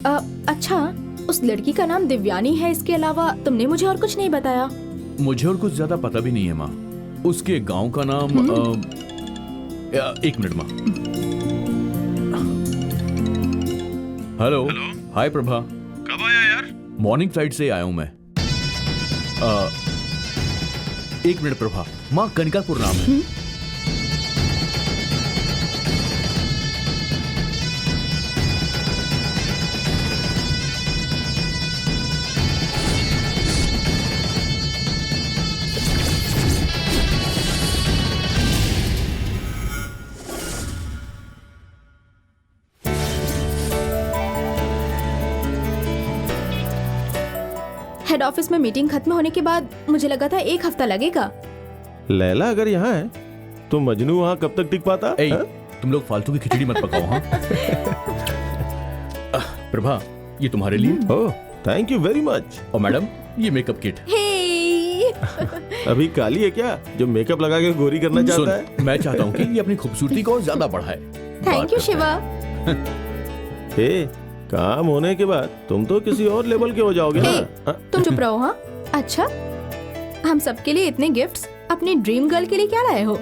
अच्छा, उस लड़की का नाम दिव्यानी है, इसके अलावा तुमने मुझे और कुछ नहीं बताया। मुझे और कुछ ज्यादा पता भी नहीं है माँ। उसके गांव का नाम एक मिनट माँ। हेलो। हाय प्रभा। कब आया यार? मॉर्निंग फ्लाइट से आया हूं मैं। एक मिनट प्रभा, माँ कनिकापुर नाम है। हेड ऑफिस में मीटिंग खत्म होने के बाद मुझे लगा था 1 हफ्ता लगेगा। लैला अगर यहाँ है तो मजनू वहाँ कब तक टिक पाता? ए, तुम लोग फालतू की खिचड़ी मत पकाओ। हाँ प्रभा, ये तुम्हारे लिए। ओह, थैंक यू वेरी मच। और मैडम, ये मेकअप किट। हे अभी काली है क्या जो मेकअप लगा के गोरी करना चाहता है? सुन, मैं चाहता हूँ कि ये अपनी खूबसूरती को और ज्यादा बढ़ाए। Thank you Shiva. हे, काम होने के बाद तुम तो किसी और लेवल के हो जाओगे ना। तुम चुप रहो। हाँ, अच्छा, हम सबके लिए इतने गिफ्ट्स अपनी ड्रीम गर्ल के लिए क्या लाए हो?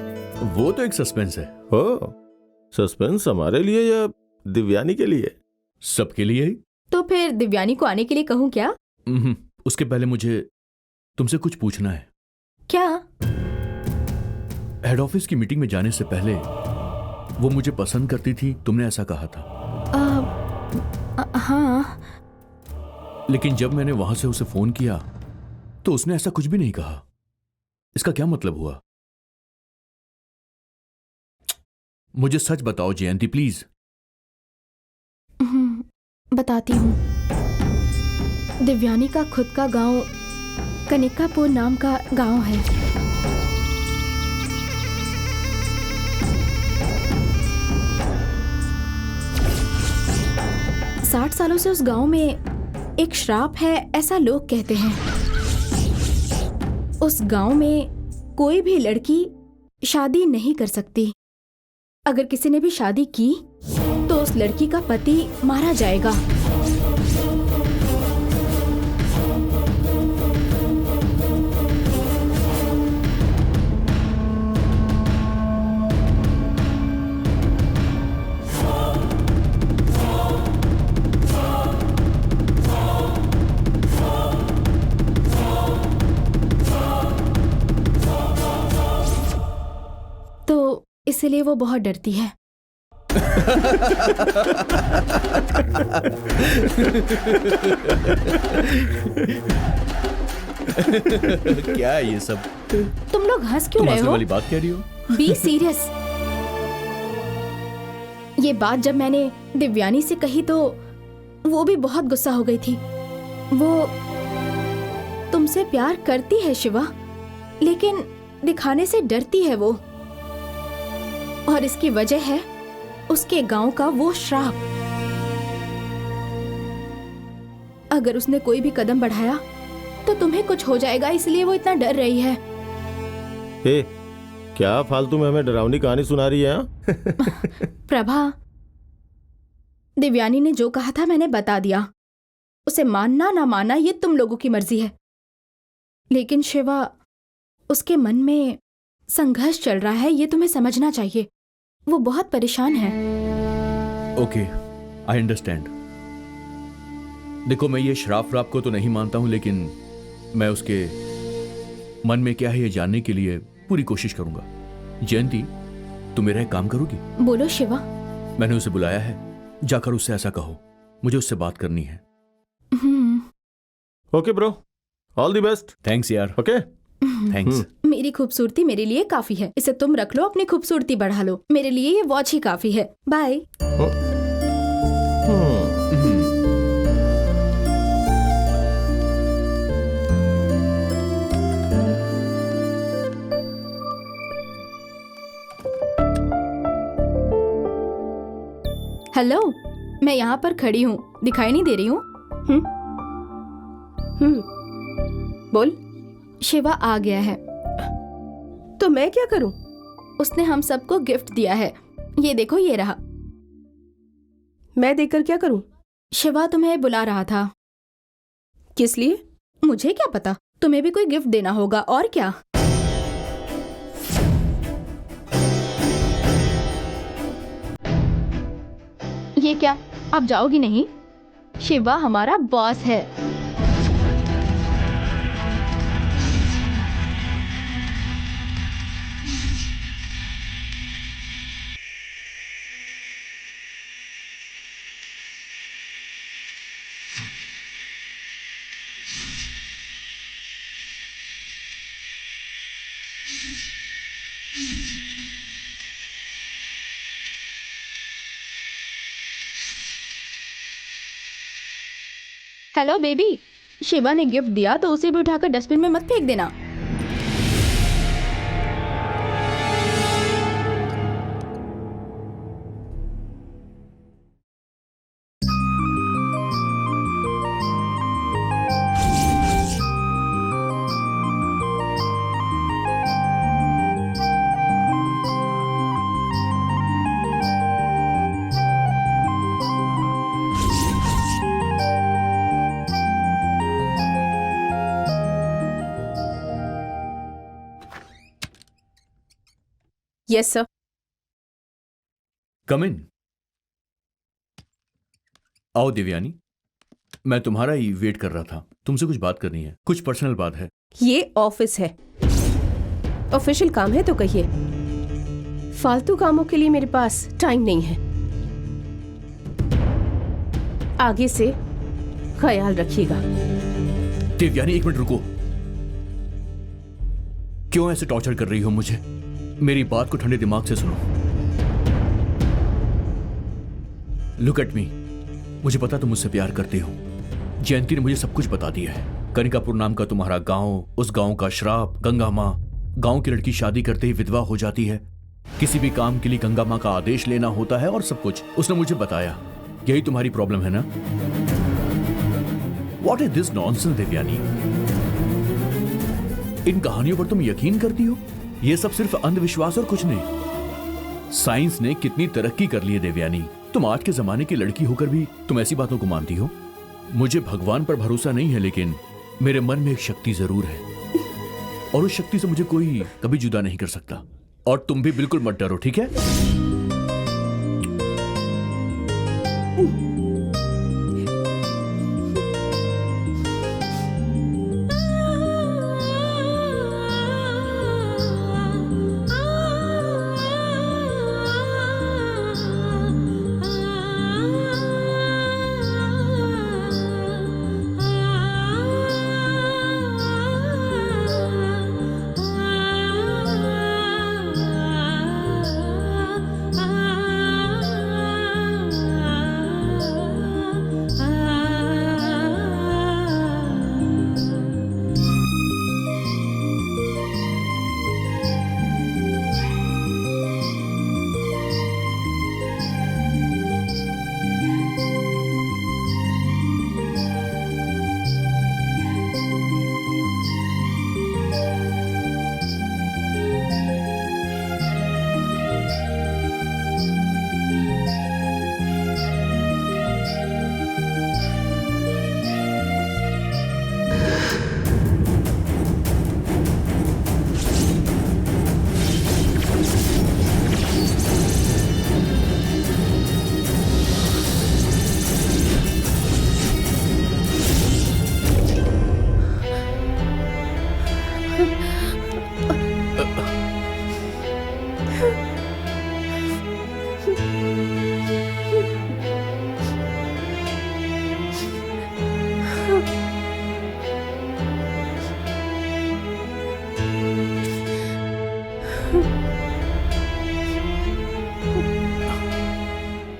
वो तो एक सस्पेंस है। ओ, सस्पेंस हमारे लिए या दिव्यानी के लिए? सबके लिए ही। तो फिर दिव्यानी को आने के लिए कहूँ क्या? उसके पहले मुझे तुमसे कुछ पूछना है। क्या? हेड ऑफिस की मीटिंग में जाने से पहले वो मुझे पसंद करती थी, तुमने ऐसा कहा था। हाँ, लेकिन जब मैंने वहां से उसे फोन किया तो उसने ऐसा कुछ भी नहीं कहा। इसका क्या मतलब हुआ? मुझे सच बताओ जयंती, प्लीज। बताती हूँ। दिव्यानी का खुद का गांव कनिकापुर नाम का गांव है। साठ सालों से उस गांव में एक श्राप है, ऐसा लोग कहते हैं। उस गांव में कोई भी लड़की शादी नहीं कर सकती। अगर किसी ने भी शादी की तो उस लड़की का पति मारा जाएगा। तो इसलिए वो बहुत डरती है। क्या है ये सब? तुम लोग हंस क्यों तुम रहे हंसने हो? वाली बात कह रही हो? Be serious. ये बात जब मैंने दिव्यानी से कही तो वो भी बहुत गुस्सा हो गई थी। वो तुमसे प्यार करती है शिवा, लेकिन दिखाने से डरती है वो। और इसकी वजह है उसके गांव का वो श्राप। अगर उसने कोई भी कदम बढ़ाया तो तुम्हें कुछ हो जाएगा, इसलिए वो इतना डर रही है। हे, क्या फालतू में हमें डरावनी कहानी सुना रही है? प्रभा, दिव्यानी ने जो कहा था मैंने बता दिया। उसे मानना ना मानना ये तुम लोगों की मर्जी है। लेकिन शिवा, उसके मन में संघर्ष चल रहा है, ये तुम्हें समझना चाहिए। वो बहुत परेशान है। Okay, I understand. देखो, मैं ये श्राप व्राप को तो नहीं मानता हूं, लेकिन मैं उसके मन में क्या है ये जानने के लिए पूरी कोशिश करूंगा। जयंती, तुम मेरा एक काम करोगी? बोलो शिवा। मैंने उसे बुलाया है, जाकर उससे ऐसा कहो, मुझे उससे बात करनी है। Okay bro, all the best. Thanks यार। Okay, thanks. मेरी खूबसूरती मेरे लिए काफी है, इसे तुम रख लो, अपनी खूबसूरती बढ़ा लो। मेरे लिए ये वॉच ही काफी है। बाय। हेलो, मैं यहाँ पर खड़ी हूँ, दिखाई नहीं दे रही हूँ? बोल। शिवा आ गया है। तो मैं क्या करूं? उसने हम सबको गिफ्ट दिया है। ये देखो, ये रहा। मैं देकर क्या करूं? शिवा तुम्हें बुला रहा था। किस लिए? मुझे क्या पता, तुम्हें भी कोई गिफ्ट देना होगा और क्या। ये क्या, आप जाओगी नहीं? शिवा हमारा बॉस है। हेलो बेबी, शिवा ने गिफ्ट दिया तो उसे भी उठाकर डस्टबिन में मत फेंक देना। Yes sir. Come in. आओ दिव्यानी, मैं तुम्हारा ही वेट कर रहा था। तुमसे कुछ बात करनी है, कुछ पर्सनल बात है। ये ऑफिस है, ऑफिशियल काम है तो कहिए। फालतू कामों के लिए मेरे पास टाइम नहीं है। आगे से ख्याल रखिएगा। दिव्यानी एक मिनट रुको। क्यों ऐसे टॉर्चर कर रही हो मुझे? मेरी बात को ठंडे दिमाग से सुनो। Look at me. मुझे पता तुम मुझसे प्यार करते हो। जयंती ने मुझे सब कुछ बता दिया है। कनिकापुर नाम का तुम्हारा गांव, उस गांव का श्राप, गंगा माँ। गांव की लड़की शादी करते ही विधवा हो जाती है। किसी भी काम के लिए गंगा माँ का आदेश लेना होता है और सब कुछ उसने मुझे बताया। यही तुम्हारी प्रॉब्लम है ना? What is this nonsense, Divyani? इन कहानियों पर तुम यकीन करती हो? ये सब सिर्फ अंधविश्वास और कुछ नहीं। साइंस ने कितनी तरक्की कर ली है दिव्यानी। तुम आज के जमाने की लड़की होकर भी तुम ऐसी बातों को मानती हो? मुझे भगवान पर भरोसा नहीं है, लेकिन मेरे मन में एक शक्ति जरूर है और उस शक्ति से मुझे कोई कभी जुदा नहीं कर सकता। और तुम भी बिल्कुल मत डरो, ठीक है?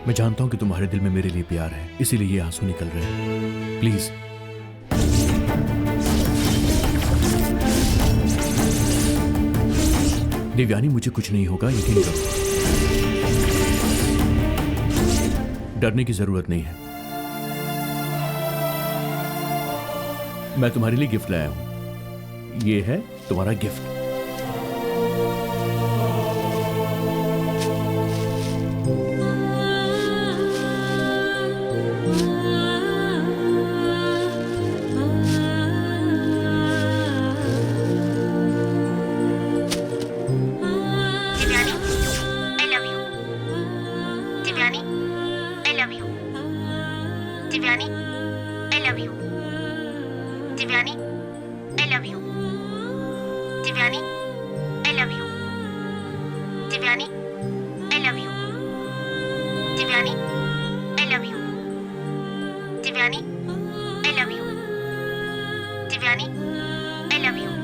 मैं जानता हूं कि तुम्हारे दिल में मेरे लिए प्यार है, इसीलिए ये आंसू निकल रहे हैं। प्लीज दिव्यानी, मुझे कुछ नहीं होगा, यकीन करो। डरने की जरूरत नहीं है। मैं तुम्हारे लिए गिफ्ट लाया हूं। ये है तुम्हारा gift. Divyani I love you, Divyani I love you, Divyani I love you, Divyani I love you, Divyani I love you, Divyani I love you, Divyani I love you.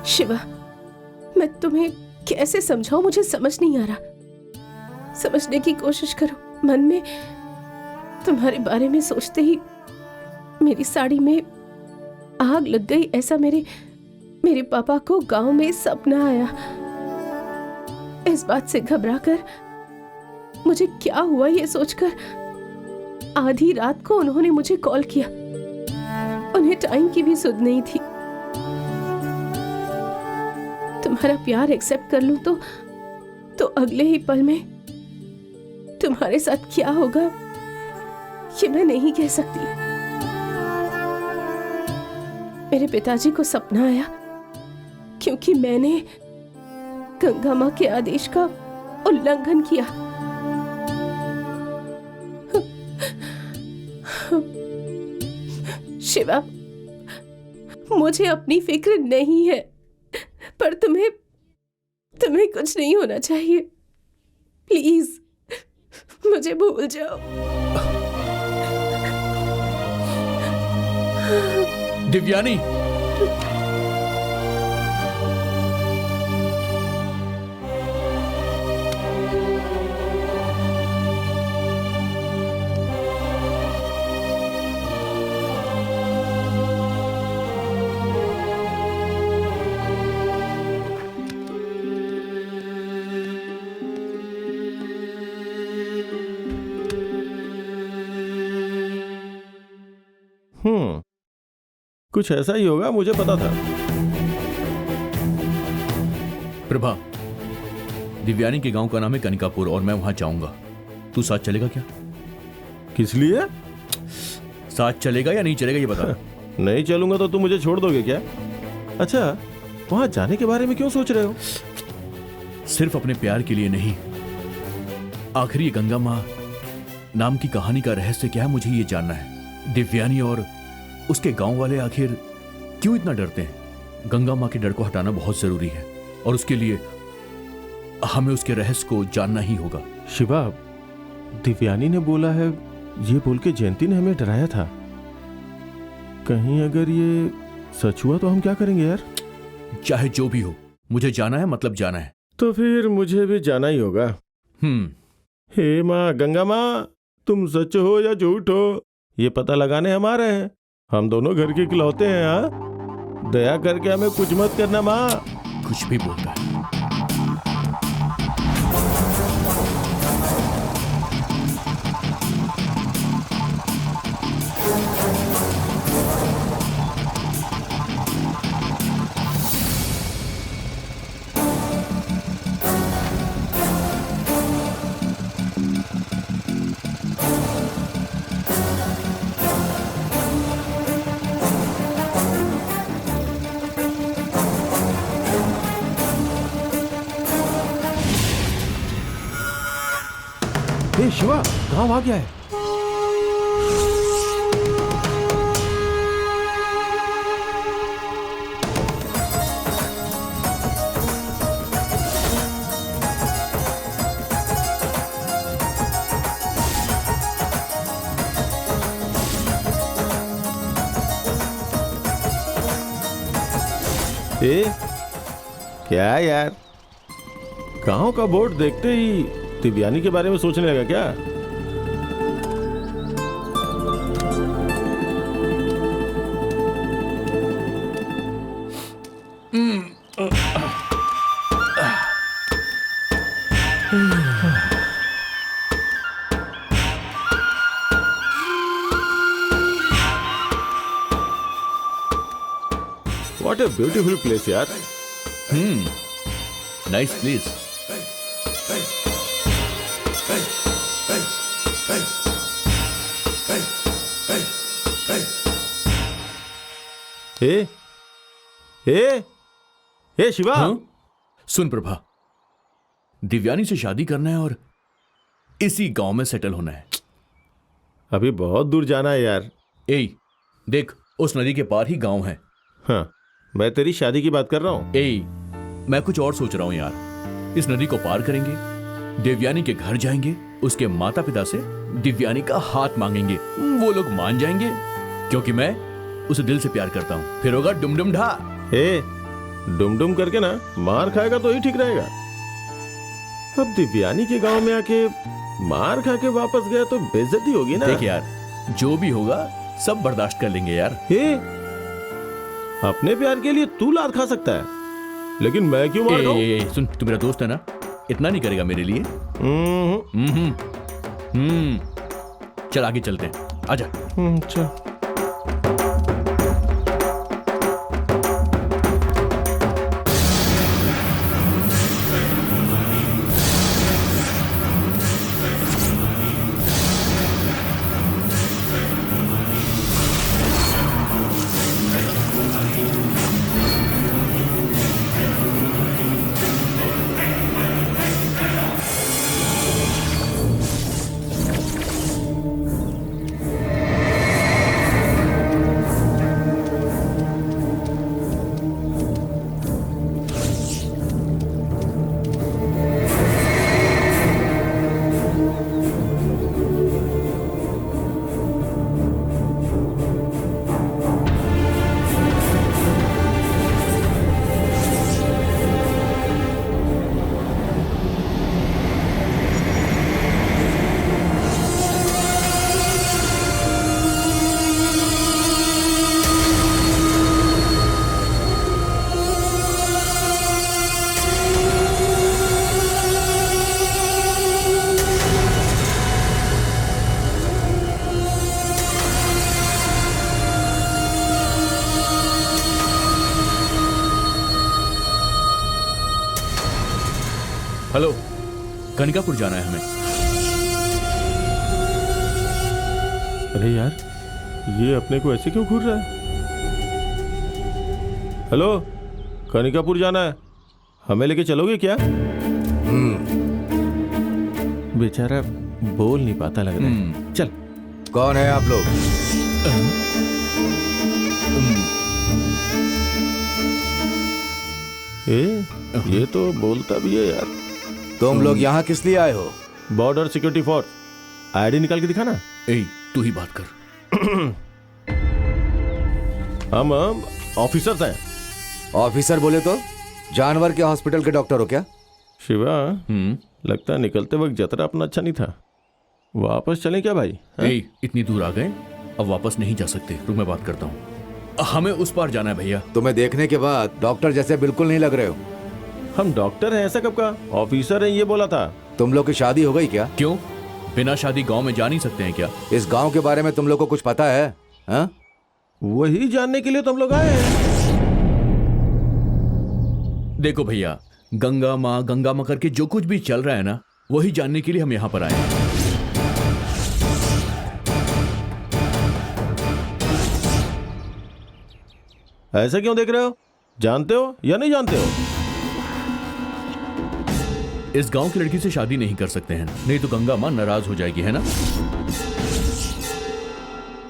Shiva, मैं तुम्हें कैसे समझाऊं, मुझे समझ नहीं आ रहा। समझने की कोशिश करो। मन में तुम्हारे बारे में सोचते ही मेरी साड़ी में आग लग गई। ऐसा मेरे पापा को गांव में सपना आया। इस बात से घबराकर मुझे क्या हुआ ये सोचकर आधी रात को उन्होंने मुझे कॉल किया। उन्हें टाइम की भी सुध नहीं थी। तुम्हारा प्यार एक्सेप्ट कर लूं तो अगले ही पल में तुम्हारे साथ क्या होगा ये मैं नहीं कह सकती। मेरे पिताजी को सपना आया क्योंकि मैंने गंगा मां के आदेश का उल्लंघन किया। शिवा, मुझे अपनी फिक्र नहीं है, पर तुम्हें कुछ नहीं होना चाहिए। प्लीज मुझे भूल जाओ। दिव्यानी, कुछ ऐसा ही होगा, मुझे पता था। प्रभा, दिव्यानी के गांव का नाम है कनिकापुर और मैं वहां जाऊंगा। तू साथ चलेगा क्या? किस लिए? साथ चलेगा या नहीं चलेगा ये बता। नहीं चलूंगा तो तुम मुझे छोड़ दोगे क्या? अच्छा, वहां जाने के बारे में क्यों सोच रहे हो? सिर्फ अपने प्यार के लिए नहीं, आखिर ये गंगा मां नाम की कहानी का रहस्य क्या है मुझे ये जानना है। दिव्यानी और उसके गांव वाले आखिर क्यों इतना डरते हैं? गंगा मां के डर को हटाना बहुत जरूरी है और उसके लिए हमें उसके रहस्य को जानना ही होगा। शिवा, दिव्यानी ने बोला है, ये बोल के जयंती ने हमें डराया था। कहीं अगर ये सच हुआ तो हम क्या करेंगे यार? चाहे जो भी हो, मुझे जाना है, मतलब जाना है। तो फिर मुझे भी जाना ही होगा। हे माँ गंगा माँ, तुम सच हो या झूठ हो ये पता लगाने हम आ रहे हैं। हम दोनों घर के इकलौते हैं। हाँ, दया करके हमें कुछ मत करना माँ। कुछ भी बोलता है। हे शिवा, गांव आ गया है। क्या यार, गांव का बोर्ड देखते ही दिव्यानी के बारे में सोचने लगा क्या? What a beautiful place यार। Nice place. ए हे शिवा, हाँ? सुन प्रभा, दिव्यानी से शादी करना है और इसी गांव में सेटल होना है। अभी बहुत दूर जाना है यार। ए देख, उस नदी के पार ही गांव है। हाँ, मैं तेरी शादी की बात कर रहा हूँ। ए मैं कुछ और सोच रहा हूं यार। इस नदी को पार करेंगे, देवयानी के घर जाएंगे, उसके माता पिता से दिव्यानी का हाथ मांगेंगे। वो लोग मान जाएंगे क्योंकि मैं उसे दिल से प्यार करता हूं। फिर होगा डुम डुम ढा। ए, डुम डुम करके ना मार खाएगा तो ही ठीक रहेगा। अब दिव्यानी के गांव में आके मार खा के वापस गया तो बेइज्जती होगी ना। देख यार, जो भी होगा सब बर्दाश्त कर लेंगे यार। हे, अपने प्यार के लिए तू लात खा सकता है, लेकिन मैं क्यों मार खाऊं? सुन, तू मेरा दोस्त है ना, इतना नहीं करेगा मेरे लिए। चल आगे चलते हैं, आजा। चल। हेलो, कनिकापुर जाना है हमें। अरे यार, ये अपने को ऐसे क्यों घूर रहा है? हेलो, कनिकापुर जाना है, हमें लेके चलोगे क्या? बेचारा बोल नहीं पाता लग रहा है। चल। कौन है आप लोग? ये तो बोलता भी है यार। तुम लोग यहाँ किस लिए आए हो? Border security force. आईडी निकाल के दिखाना। ए तू ही बात कर। हम ऑफिसर्स हैं। ऑफिसर बोले तो जानवर के हॉस्पिटल के डॉक्टर हो क्या? शिवा, लगता है निकलते वक्त जतरा अपना अच्छा नहीं था। वापस चलें क्या भाई? ए इतनी दूर आ गए, अब वापस नहीं जा सकते। रुक मैं बात करता हूँ। हमें उस पार जाना है भैया। तुम्हें देखने के बाद डॉक्टर जैसे बिल्कुल नहीं लग रहे हो। हम डॉक्टर हैं ऐसा कब कहा? ऑफिसर हैं ये बोला था। तुम लोग की शादी हो गई क्या? क्यों, बिना शादी गांव में जा नहीं सकते हैं क्या? इस गांव के बारे में तुम लोग को कुछ पता है? हा? वही जानने के लिए तुम लोग आए हैं। देखो भैया, गंगा माँ करके जो कुछ भी चल रहा है ना, वही जानने के लिए हम यहाँ पर आए हैं। ऐसा क्यों देख रहे हो? जानते हो या नहीं जानते हो? इस गांव की लड़की से शादी नहीं कर सकते हैं, नहीं तो गंगा माँ नाराज हो जाएगी, है ना?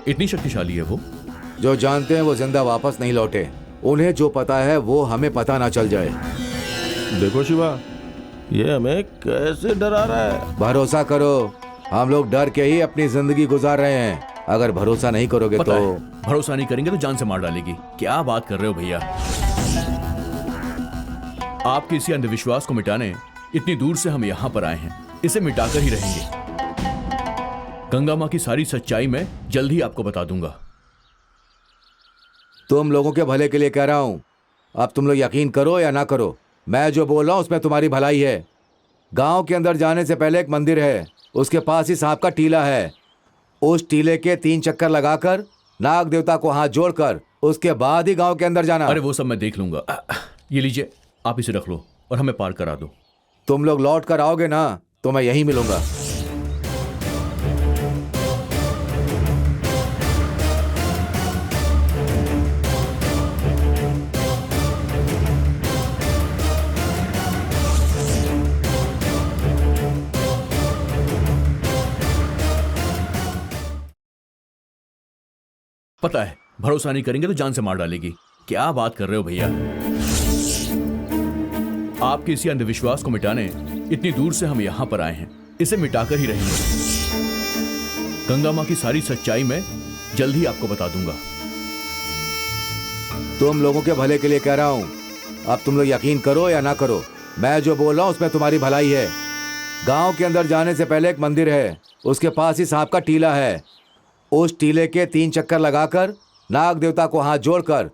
इतनी शक्तिशाली है वो। जो जानते हैं वो जिंदा वापस नहीं लौटे। उन्हें जो पता है वो हमें पता ना चल जाए। देखो शिवा, ये हमें कैसे डरा रहा है। भरोसा करो, हम लोग डर के ही अपनी जिंदगी गुजार रहे हैं। अगर भरोसा नहीं करोगे पता तो है, भरोसा नहीं करेंगे तो जान से मार डालेगी। क्या बात कर रहे हो भैया? आपके इसी अंधविश्वास को मिटाने इतनी दूर से हम यहाँ पर आए हैं। इसे मिटाकर ही रहेंगे। गंगा माँ की सारी सच्चाई मैं जल्द ही आपको बता दूंगा। तुम लोगों के भले के लिए कह रहा हूं। अब तुम लोग यकीन करो या ना करो, मैं जो बोल रहा हूं उसमें तुम्हारी भलाई है। गांव के अंदर जाने से पहले एक मंदिर है, उसके पास ही सांप का टीला है। उस टीले के 3 चक्कर लगाकर नाग देवता को हाथ जोड़कर उसके बाद ही गांव के अंदर जाना। अरे वो सब मैं देख लूंगा। ये लीजिए, आप इसे रख लो और हमें पार करा दो। तुम लोग लौट कर आओगे ना तो मैं यहीं मिलूंगा। पता है, भरोसा नहीं करेंगे तो जान से मार डालेगी। क्या बात कर रहे हो भैया? आपके इसी अंधविश्वास को मिटाने इतनी दूर से हम यहां पर आए हैं। इसे मिटाकर ही रहेंगे। गंगा मां की सारी सच्चाई मैं जल्द ही आपको बता दूंगा। तुम लोगों के भले के लिए कह रहा हूँ, अब तुम लोग यकीन करो या ना करो, मैं जो बोल रहा हूँ उसमें तुम्हारी भलाई है। गांव के अंदर जाने से पहले एक मंदिर है, उसके पास ही सांप का टीला है। उस टीले के 3 चक्कर लगाकर नाग देवता को हाथ जोड़कर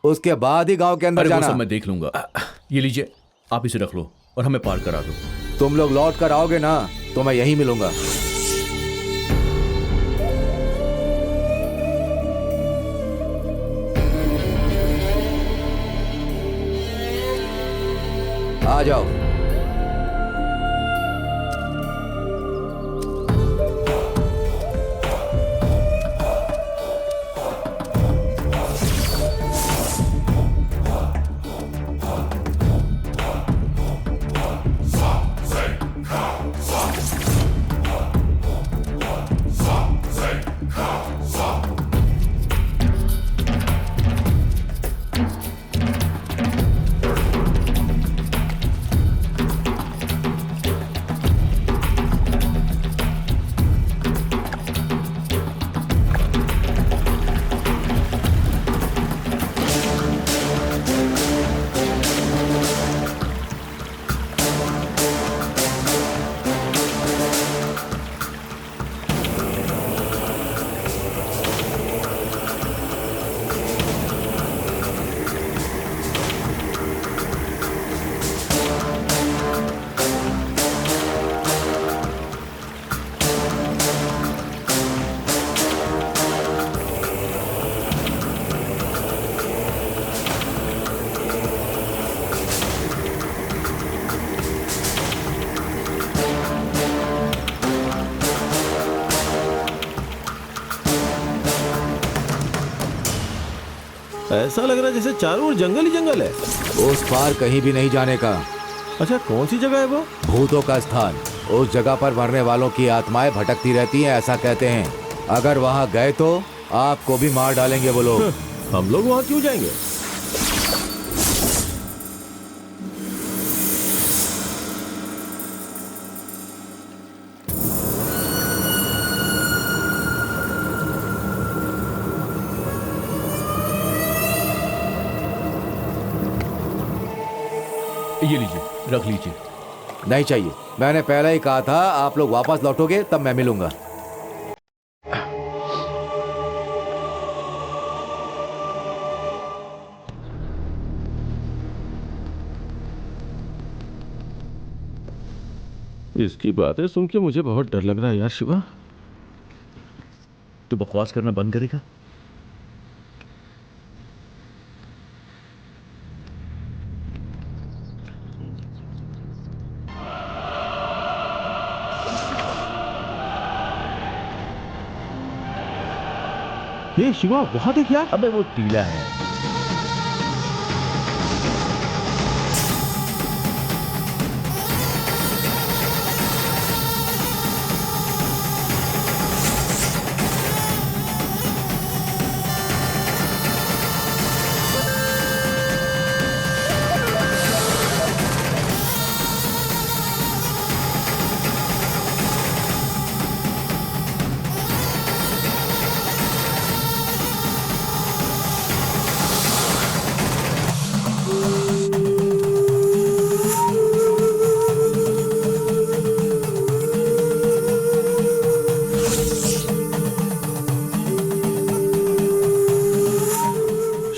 उसके बाद ही गांव के अंदर अरे वो जाना। सब मैं देख लूंगा। ये लीजिए, आप इसे रख लो और हमें पार करा दो। तुम लोग लौट कर आओगे ना तो मैं यहीं मिलूंगा। आ जाओ। ऐसा लग रहा है जैसे चारों ओर जंगल ही जंगल है। उस पार कहीं भी नहीं जाने का। अच्छा, कौन सी जगह है वो? भूतों का स्थान। उस जगह पर मरने वालों की आत्माएं भटकती रहती हैं, ऐसा कहते हैं। अगर वहां गए तो आपको भी मार डालेंगे वो लोग। हम लोग वहां क्यों जाएंगे? ये लीजिए, रख लीजिए। नहीं चाहिए, मैंने पहले ही कहा था आप लोग वापस लौटोगे तब मैं मिलूंगा। इसकी बातें सुन के मुझे बहुत डर लग रहा है यार शिवा। तू बकवास करना बंद करेगा? ये शिवा, वहां देख यार। अबे वो टीला है।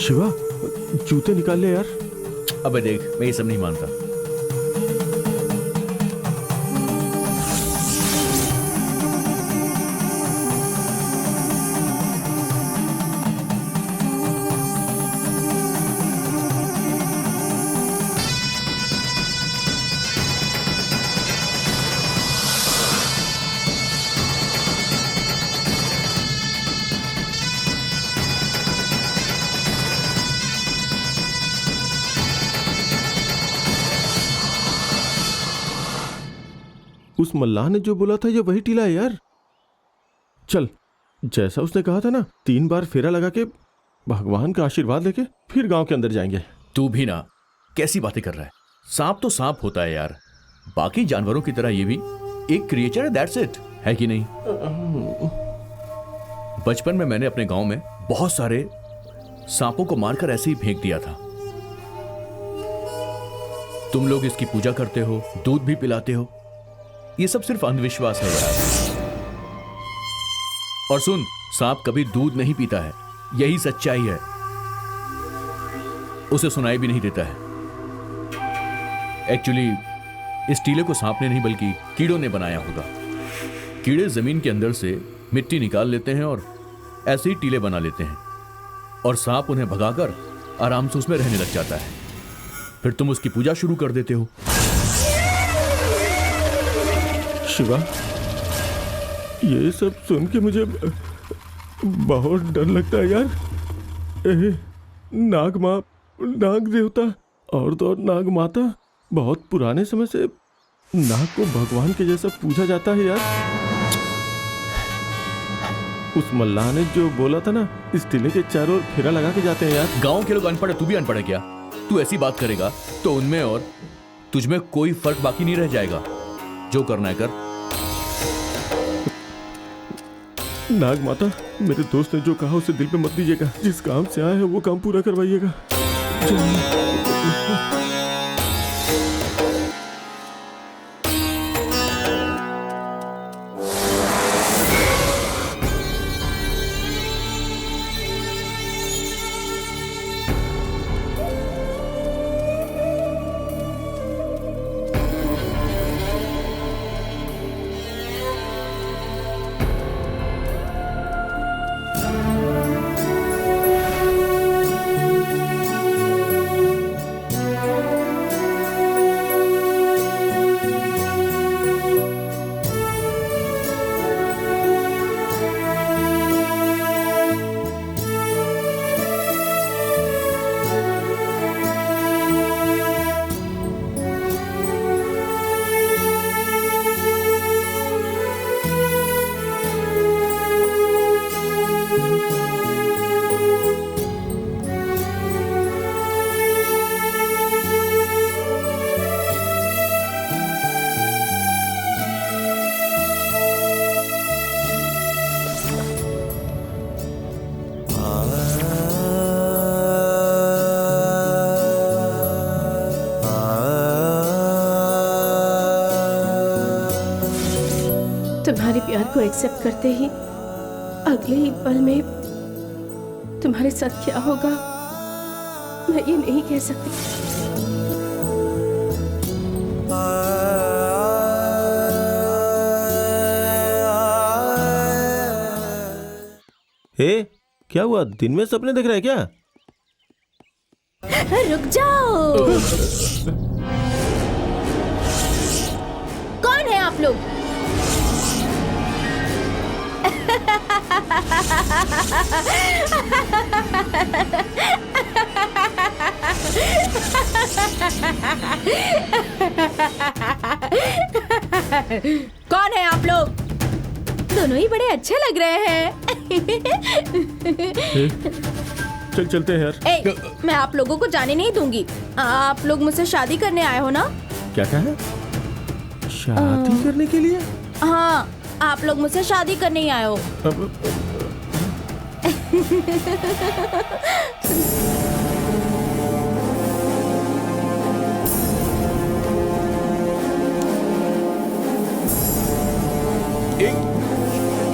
शिवा, जूते निकाल ले यार। अबे देख, मैं ये सब नहीं मानता। उस मल्लाह ने जो बोला था ये वही टीला है यार। चल जैसा उसने कहा था ना, 3 बार फेरा लगा के भगवान का आशीर्वाद लेके फिर गांव के अंदर जाएंगे। तू भी ना, कैसी बातें कर रहा है? सांप तो सांप होता है यार, बाकी जानवरों की तरह ये भी एक क्रिएचर है, दैट्स इट, है कि नहीं? बचपन में मैंने अपने गांव में बहुत सारे सांपों को मारकर ऐसे ही फेंक दिया था। तुम लोग इसकी पूजा करते हो, दूध भी पिलाते हो, ये सब सिर्फ अंधविश्वास है यार। और सुन, सांप कभी दूध नहीं पीता है, यही सच्चाई है। उसे सुनाई भी नहीं देता है। एक्चुअली इस टीले को सांप ने नहीं बल्कि कीड़ों ने बनाया होगा। कीड़े जमीन के अंदर से मिट्टी निकाल लेते हैं और ऐसे ही टीले बना लेते हैं, और सांप उन्हें भगाकर आराम से उसमें रहने लग जाता है। फिर तुम उसकी पूजा शुरू कर देते हो। शिवा, ये सब सुन के मुझे बहुत डर लगता है यार। नाग माँ, नाग देवता और तो और नाग माता, बहुत पुराने समय से नाग को भगवान के जैसा पूजा जाता है यार। उस मल्लाह ने जो बोला था ना, इस टिले के चारों ओर फेरा लगा के जाते हैं यार। गांव के लोग अनपढ़ है, तू भी अनपढ़ है क्या? तू ऐसी बात करेगा तो उनमें और तुझमें कोई फर्क बाकी नहीं रह जाएगा। जो करना है कर। नाग माता, मेरे दोस्त ने जो कहा उसे दिल पे मत दीजिएगा। जिस काम से आया है वो काम पूरा करवाइएगा। तुम्हारे प्यार को एक्सेप्ट करते ही अगले ही पल में तुम्हारे साथ क्या होगा मैं ये नहीं कह सकती। क्या हुआ? दिन में सपने देख रहे हैं क्या? रुक जाओ। कौन है आप लोग? कौन है आप लोग? दोनों ही बड़े अच्छे लग रहे हैं। चल चलते हैं यार। मैं आप लोगों को जाने नहीं दूंगी। आप लोग मुझसे शादी करने आए हो ना? क्या कहा? शादी करने के लिए? हाँ, आप लोग मुझसे शादी करने ही आए हो।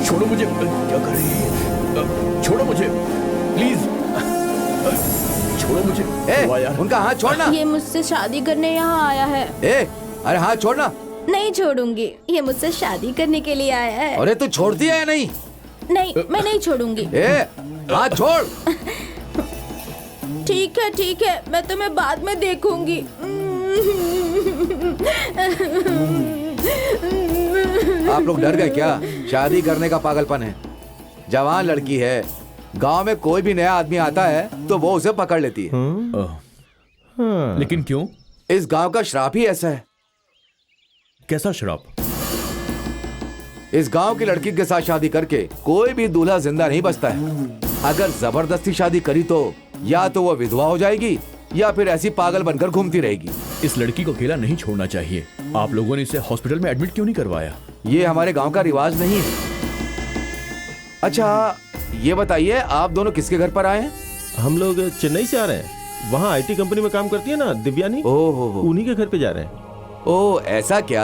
छोड़ो मुझे। क्या कर रही है? छोड़ो मुझे प्लीज। छोड़ो मुझे। यार। उनका हाथ छोड़ना। ये मुझसे शादी करने यहाँ आया है। अरे हाथ छोड़ना। नहीं छोड़ूंगी। ये मुझसे शादी करने के लिए आया है। अरे तू छोड़ती है या नहीं? नहीं, मैं नहीं छोड़ूंगी। हाथ छोड़। ठीक है, मैं तुम्हें बाद में देखूंगी। आप लोग डर गए क्या? शादी करने का पागलपन है। जवान लड़की है, गांव में कोई भी नया आदमी आता है तो वो उसे पकड़ लेती है। लेकिन क्यों? इस गांव का श्राप ही ऐसा है। कैसा श्राप? इस गांव की लड़की के साथ शादी करके कोई भी दूल्हा जिंदा नहीं बचता है। अगर जबरदस्ती शादी करी तो या तो वो विधवा हो जाएगी या फिर ऐसी पागल बनकर घूमती रहेगी। इस लड़की को अकेला नहीं छोड़ना चाहिए। आप लोगों ने इसे हॉस्पिटल में एडमिट क्यों नहीं करवाया? ये हमारे गांव का रिवाज नहीं है। अच्छा ये बताइए, आप दोनों किसके घर पर आए हैं? हम लोग चेन्नई से आ रहे हैं। वहाँ आईटी कंपनी में काम करती है ना दिव्यानी, ओहो, उन्हीं के घर पे जा रहे हैं। ओह ऐसा क्या?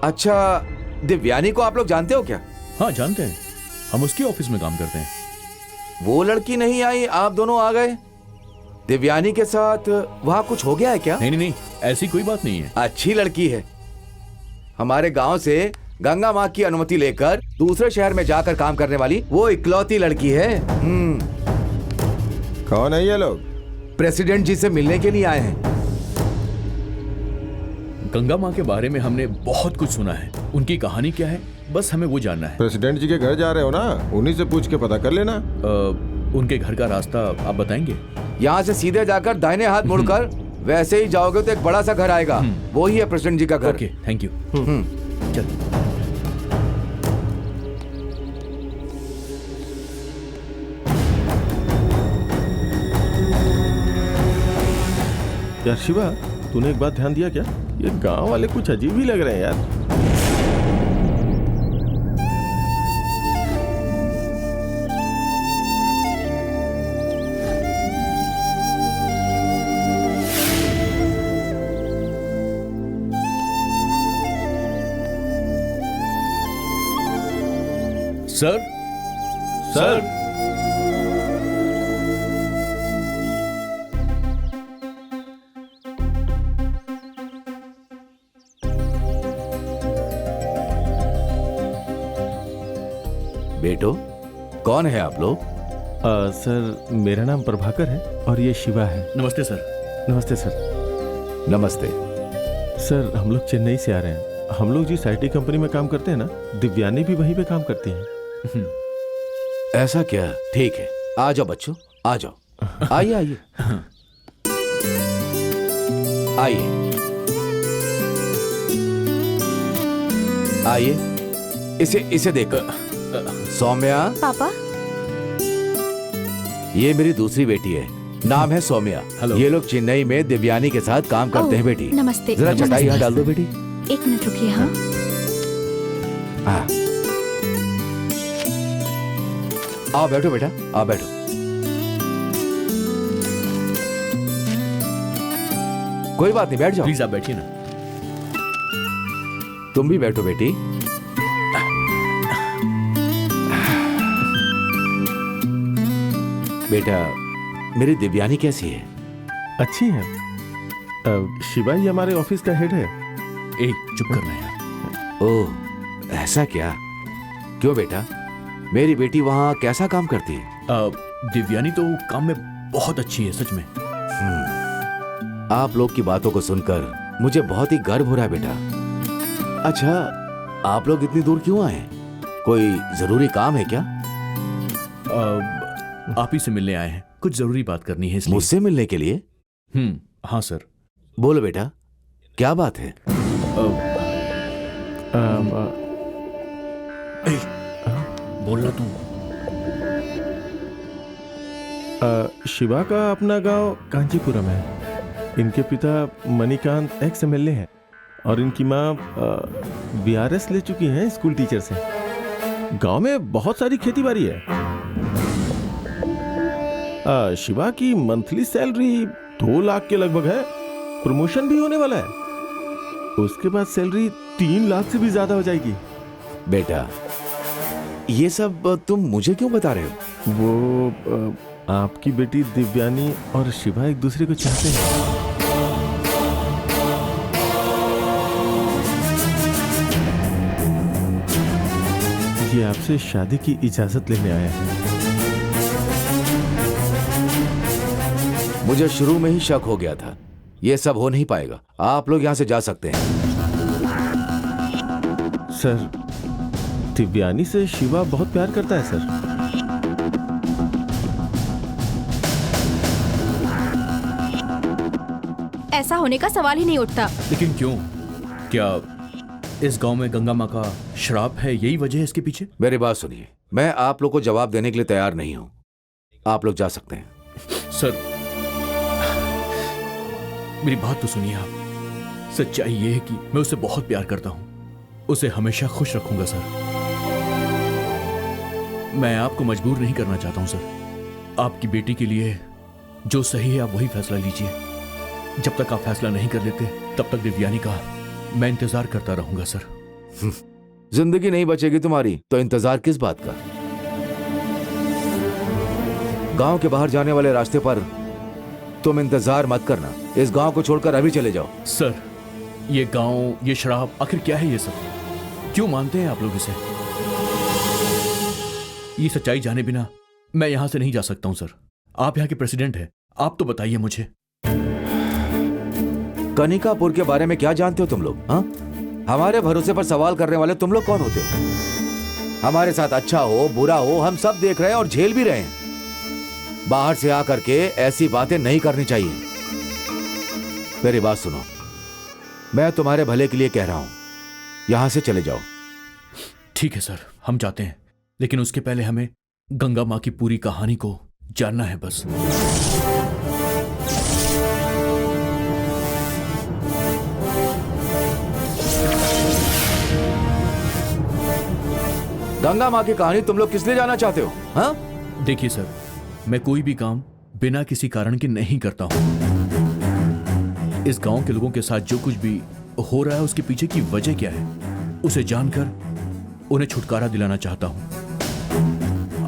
अच्छा, दिव्यानी को आप लोग जानते हो क्या? हाँ जानते हैं, हम उसके ऑफिस में काम करते हैं। वो लड़की नहीं आई, आप दोनों आ गए। दिव्यानी के साथ वहाँ कुछ हो गया है क्या? नहीं, ऐसी कोई बात नहीं है। अच्छी लड़की है। हमारे गांव से गंगा माँ की अनुमति लेकर दूसरे शहर में जाकर काम करने वाली वो इकलौती लड़की है। कौन है ये लोग? प्रेसिडेंट जी से मिलने के लिए आए हैं। गंगा माँ के बारे में हमने बहुत कुछ सुना है। उनकी कहानी क्या है, बस हमें वो जानना है। प्रेसिडेंट जी के घर जा रहे हो ना, उन्हीं से पूछ के पता कर लेना। उनके घर का रास्ता आप बताएंगे? यहाँ से सीधे जाकर दाहिने हाथ मुड़कर वैसे ही जाओगे तो एक बड़ा सा घर आएगा, वो ही है प्रेसिडेंट जी का घर। Okay, thank you. चल। यार शिवा, तूने एक बात ध्यान दिया क्या? ये गांव वाले कुछ अजीब ही लग रहे हैं यार। सर, सर, बेटो कौन है आप लोग? सर मेरा नाम प्रभाकर है और ये शिवा है। नमस्ते सर। नमस्ते सर। नमस्ते। सर हम लोग चेन्नई से आ रहे हैं। हम लोग जिस आईटी कंपनी में काम करते हैं ना, दिव्यानी भी वहीं पे काम करती है। ऐसा क्या? ठीक है, आ जाओ बच्चों, आ जाओ। आइए आइए आइए आइए। इसे देखो। सौम्या, पापा, ये मेरी दूसरी बेटी है, नाम है सौम्या। हेलो। ये लोग चेन्नई में दिव्यानी के साथ काम करते हैं। बेटी नमस्ते। जरा चटाई यहाँ डाल दो बेटी। एक मिनट रुकिए। हाँ, हाँ। आओ बैठो बेटा, आओ बैठो। कोई बात नहीं, बैठ जाओ। प्लीज आप बैठिए ना। तुम भी बैठो बेटी। बेटा, मेरी दिव्यानी कैसी है? अच्छी है। शिवा ही हमारे ऑफिस का हेड है। चुप करना यार। ओह ऐसा क्या? क्यों बेटा, मेरी बेटी वहाँ कैसा काम करती है? दिव्यानी तो काम में बहुत अच्छी है, सच में। आप लोग की बातों को सुनकर मुझे बहुत ही गर्व हो रहा है बेटा। अच्छा, आप लोग इतनी दूर क्यों आए? कोई जरूरी काम है क्या? आप ही से मिलने आए हैं, कुछ जरूरी बात करनी है इसलिए। मुझसे मिलने के लिए? हाँ सर। बोलो बेटा, क्या बात है? बोलना तू। शिवा का अपना गांव कांचीपुरम है। इनके पिता मणिकांत एक्स एमएलए हैं और इनकी माँ बीआरएस ले चुकी हैं स्कूल टीचर से। गांव में बहुत सारी खेती बाड़ी है। शिवा की मंथली सैलरी 2 लाख के लगभग है। प्रमोशन भी होने वाला है। उसके बाद सैलरी 3 लाख से भी ज्यादा हो जाएगी। बेटा, ये सब तुम मुझे क्यों बता रहे हो? वो आपकी बेटी दिव्यानी और शिवा एक दूसरे को चाहते हैं। ये आपसे शादी की इजाजत लेने आया है। मुझे शुरू में ही शक हो गया था, ये सब हो नहीं पाएगा। आप लोग यहाँ से जा सकते हैं। सर, दिव्यानी से शिवा बहुत प्यार करता है सर। ऐसा होने का सवाल ही नहीं उठता। लेकिन क्यों? क्या इस गांव में गंगा माँ का श्राप है, यही वजह है इसके पीछे? मेरी बात सुनिए, मैं आप लोग को जवाब देने के लिए तैयार नहीं हूं। आप लोग जा सकते हैं। सर मेरी बात तो सुनिए आप। सच्चाई ये है कि मैं उसे बहुत प्यार करता हूं, उसे हमेशा खुश रखूंगा सर। मैं आपको मजबूर नहीं करना चाहता हूं सर। आपकी बेटी के लिए जो सही है आप वही फैसला लीजिए। जब तक आप फैसला नहीं कर लेते तब तक दिव्यानी का मैं इंतजार करता रहूंगा सर। जिंदगी नहीं बचेगी तुम्हारी तो इंतजार किस बात का? गांव के बाहर जाने वाले रास्ते पर तुम इंतजार मत करना। इस गांव को छोड़कर अभी चले जाओ। सर ये गांव, ये शराब, आखिर क्या है ये सब? क्यों मानते हैं आप लोग इसे? ये सच्चाई जाने बिना मैं यहां से नहीं जा सकता हूं सर। आप यहां के प्रेसिडेंट हैं, आप तो बताइए मुझे। कनिकापुर के बारे में क्या जानते हो तुम लोग? हाँ, हमारे भरोसे पर सवाल करने वाले तुम लोग कौन होते हो? हमारे साथ अच्छा हो बुरा हो हम सब देख रहे हैं और झेल भी रहे हैं। बाहर से आकर के ऐसी बातें नहीं करनी चाहिए। मेरी बात सुनो, मैं तुम्हारे भले के लिए कह रहा हूं, यहां से चले जाओ। ठीक है सर, हम जाते हैं, लेकिन उसके पहले हमें गंगा माँ की पूरी कहानी को जानना है बस। गंगा माँ की कहानी तुम लोग किस लिए जाना चाहते हो? हाँ, देखिए सर, मैं कोई भी काम बिना किसी कारण के नहीं करता हूं। इस गांव के लोगों के साथ जो कुछ भी हो रहा है उसके पीछे की वजह क्या है उसे जानकर उन्हें छुटकारा दिलाना चाहता हूं।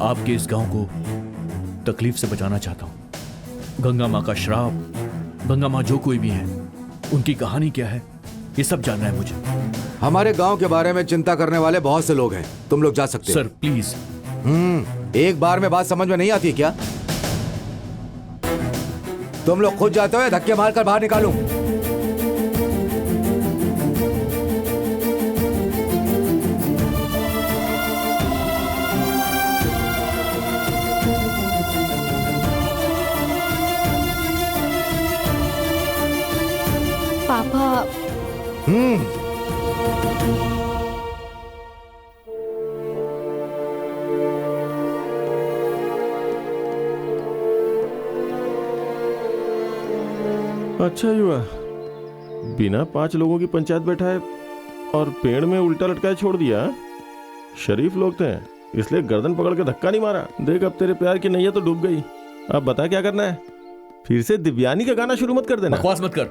आपके इस गांव को तकलीफ से बचाना चाहता हूं। गंगा माँ का श्राप, गंगा माँ जो कोई भी है, उनकी कहानी क्या है ये सब जानना है मुझे। हमारे गांव के बारे में चिंता करने वाले बहुत से लोग हैं, तुम लोग जा सकते हो। Sir please. एक बार में बात समझ में नहीं आती है क्या? तुम लोग खुद जाते हो या धक्के मारकर बाहर निकालूं? पापा, अच्छा युवा, बिना 5 लोगों की पंचायत बैठाए और पेड़ में उल्टा लटकाए छोड़ दिया। शरीफ लोग थे इसलिए गर्दन पकड़ के धक्का नहीं मारा। देख अब तेरे प्यार की नैया तो डूब गई। अब बता क्या करना है? फिर से दिव्यानी का गाना शुरू मत कर देना। बकवास मत कर,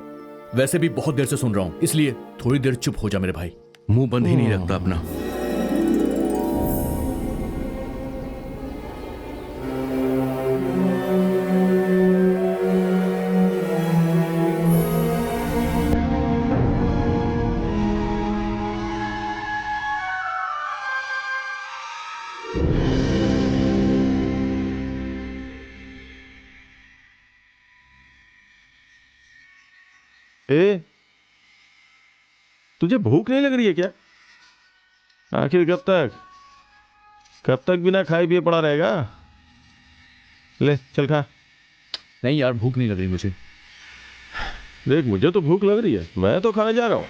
वैसे भी बहुत देर से सुन रहा हूं, इसलिए थोड़ी देर चुप हो जा मेरे भाई। मुंह बंद ही नहीं रखता अपना। ए, तुझे भूख नहीं लग रही है क्या? आखिर कब तक बिना खाए पिए पड़ा रहेगा? ले चल खा। नहीं यार, भूख नहीं लग रही मुझे। देख मुझे तो भूख लग रही है, मैं तो खाने जा रहा हूं।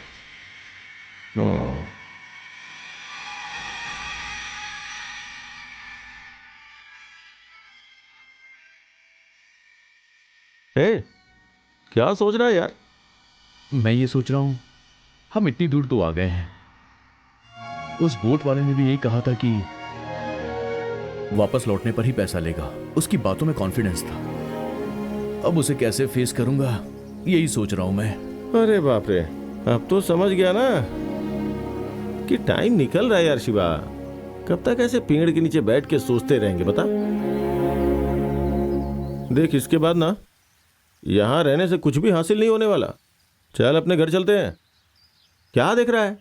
ए, क्या सोच रहा है यार? मैं ये सोच रहा हूं, हम इतनी दूर तो आ गए हैं। उस बोट वाले ने भी यही कहा था कि वापस लौटने पर ही पैसा लेगा। उसकी बातों में कॉन्फिडेंस था। अब उसे कैसे फेस करूंगा यही सोच रहा हूं मैं। अरे बाप रे, अब तो समझ गया ना कि टाइम निकल रहा है यार शिवा। कब तक ऐसे पेड़ के नीचे बैठ के सोचते रहेंगे बता? देख इसके बाद ना यहां रहने से कुछ भी हासिल नहीं होने वाला। चल अपने घर चलते हैं। क्या देख रहा है?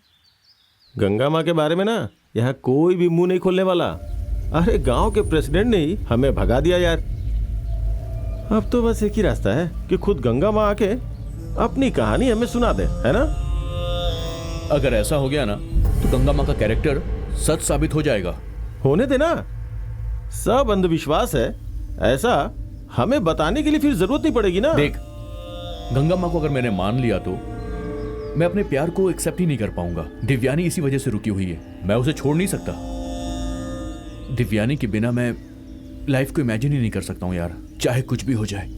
गंगा माँ के बारे में ना यहाँ कोई भी मुंह नहीं खोलने वाला। अरे गांव के प्रेसिडेंट ने ही हमें भगा दिया यार। अब तो बस एक ही रास्ता है कि खुद गंगा माँ आके अपनी कहानी हमें सुना दे, है ना? अगर ऐसा हो गया ना तो गंगा माँ का कैरेक्टर सच साबित हो जाएगा। होने देना, सब अंधविश्वास है ऐसा हमें बताने के लिए फिर जरूरत नहीं पड़ेगी ना। देख, गंगा माँ को अगर मैंने मान लिया तो मैं अपने प्यार को एक्सेप्ट ही नहीं कर पाऊंगा। दिव्यानी इसी वजह से रुकी हुई है, मैं उसे छोड़ नहीं सकता। दिव्यानी के बिना मैं लाइफ को इमेजिन ही नहीं कर सकता हूँ यार। चाहे कुछ भी हो जाए,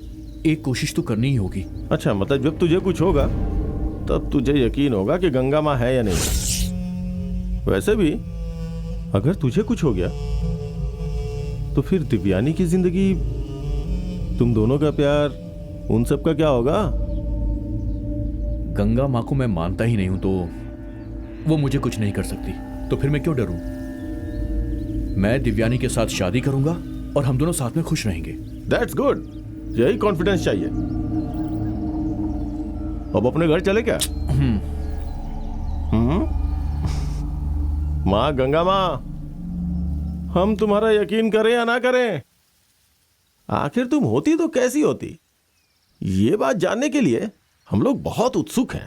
एक कोशिश तो करनी ही होगी। अच्छा, मतलब जब तुझे कुछ होगा तब तुझे यकीन होगा कि गंगा माँ है या नहीं। वैसे भी अगर तुझे कुछ हो गया तो फिर दिव्यानी की जिंदगी, तुम दोनों का प्यार, उन सब का क्या होगा? गंगा माँ को मैं मानता ही नहीं हूं तो वो मुझे कुछ नहीं कर सकती, तो फिर मैं क्यों डरूं? मैं दिव्यानी के साथ शादी करूंगा और हम दोनों साथ में खुश रहेंगे। दैट्स गुड, यही कॉन्फिडेंस चाहिए। अब अपने घर चले क्या? माँ गंगा माँ, हम तुम्हारा यकीन करें या ना करें, आखिर तुम होती तो कैसी होती, ये बात जानने के लिए हम लोग बहुत उत्सुक हैं।